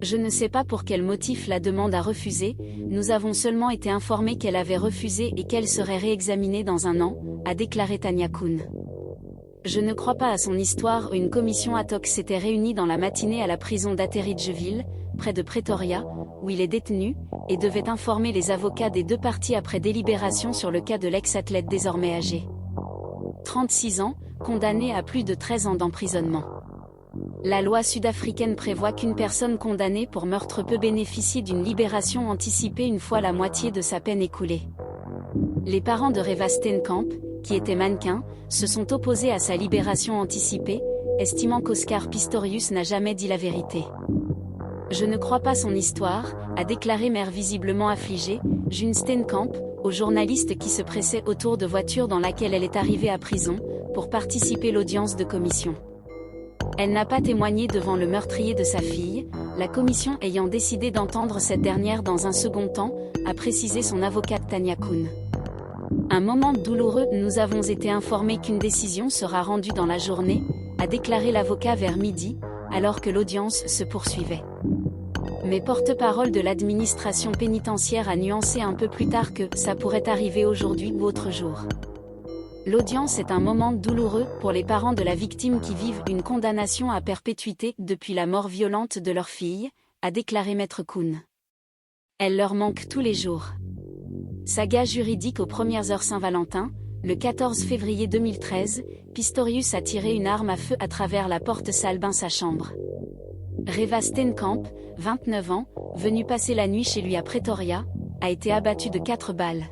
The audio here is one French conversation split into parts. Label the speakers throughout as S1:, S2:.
S1: Je ne sais pas pour quel motif la demande a refusé, nous avons seulement été informés qu'elle avait refusé et qu'elle serait réexaminée dans 1 an, a déclaré Tanya Koun. Je ne crois pas à son histoire. Une commission ad hoc s'était réunie dans la matinée à la prison d'Atteridgeville, près de Pretoria, où il est détenu, et devait informer les avocats des 2 parties après délibération sur le cas de l'ex-athlète désormais âgé. 36 ans, condamné à plus de 13 ans d'emprisonnement. La loi sud-africaine prévoit qu'une personne condamnée pour meurtre peut bénéficier d'une libération anticipée une fois la moitié de sa peine écoulée. Les parents de Reeva Steenkamp, qui était mannequin, se sont opposés à sa libération anticipée, estimant qu'Oscar Pistorius n'a jamais dit la vérité. Je ne crois pas son histoire, a déclaré mère visiblement affligée, June Steenkamp, au journaliste qui se pressait autour de voiture dans laquelle elle est arrivée à prison, pour participer à l'audience de commission. Elle n'a pas témoigné devant le meurtrier de sa fille, la commission ayant décidé d'entendre cette dernière dans un second temps, a précisé son avocate Tanya Koun. Un moment douloureux, nous avons été informés qu'une décision sera rendue dans la journée, a déclaré l'avocat vers midi, alors que l'audience se poursuivait. Mais porte-parole de l'administration pénitentiaire a nuancé un peu plus tard que ça pourrait arriver aujourd'hui ou autre jour. L'audience est un moment douloureux pour les parents de la victime qui vivent une condamnation à perpétuité depuis la mort violente de leur fille, a déclaré Maître Koun. Elle leur manque tous les jours. Saga juridique aux premières heures Saint-Valentin, le 14 février 2013, Pistorius a tiré une arme à feu à travers la porte salle bain sa chambre. Reeva Steenkamp, 29 ans, venue passer la nuit chez lui à Pretoria, a été abattue de 4 balles.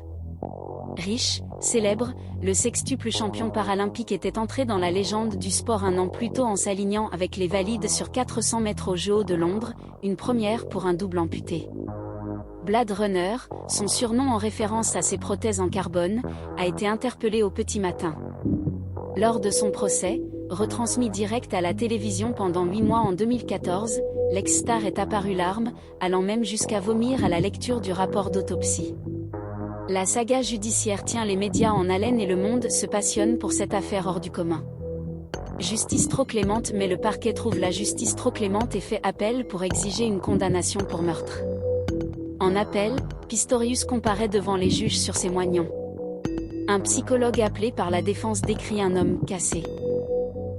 S1: Riche, célèbre, le sextuple champion paralympique était entré dans la légende du sport 1 an plus tôt en s'alignant avec les valides sur 400 mètres aux Jeux de Londres, une première pour un double amputé. Blade Runner, son surnom en référence à ses prothèses en carbone, a été interpellé au petit matin. Lors de son procès, retransmis direct à la télévision pendant 8 mois en 2014, l'ex-star est apparu l'arme, allant même jusqu'à vomir à la lecture du rapport d'autopsie. La saga judiciaire tient les médias en haleine et le monde se passionne pour cette affaire hors du commun. Justice trop clémente, mais le parquet trouve la justice trop clémente et fait appel pour exiger une condamnation pour meurtre. En appel, Pistorius comparaît devant les juges sur ses moignons. Un psychologue appelé par la défense décrit un homme cassé.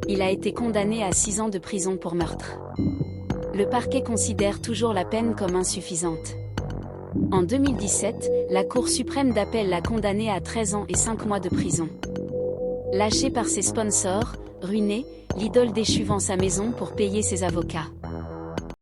S1: Il a été condamné à 6 ans de prison pour meurtre. Le parquet considère toujours la peine comme insuffisante. En 2017, la Cour suprême d'appel l'a condamné à 13 ans et 5 mois de prison. Lâché par ses sponsors, ruiné, l'idole déchue vend sa maison pour payer ses avocats.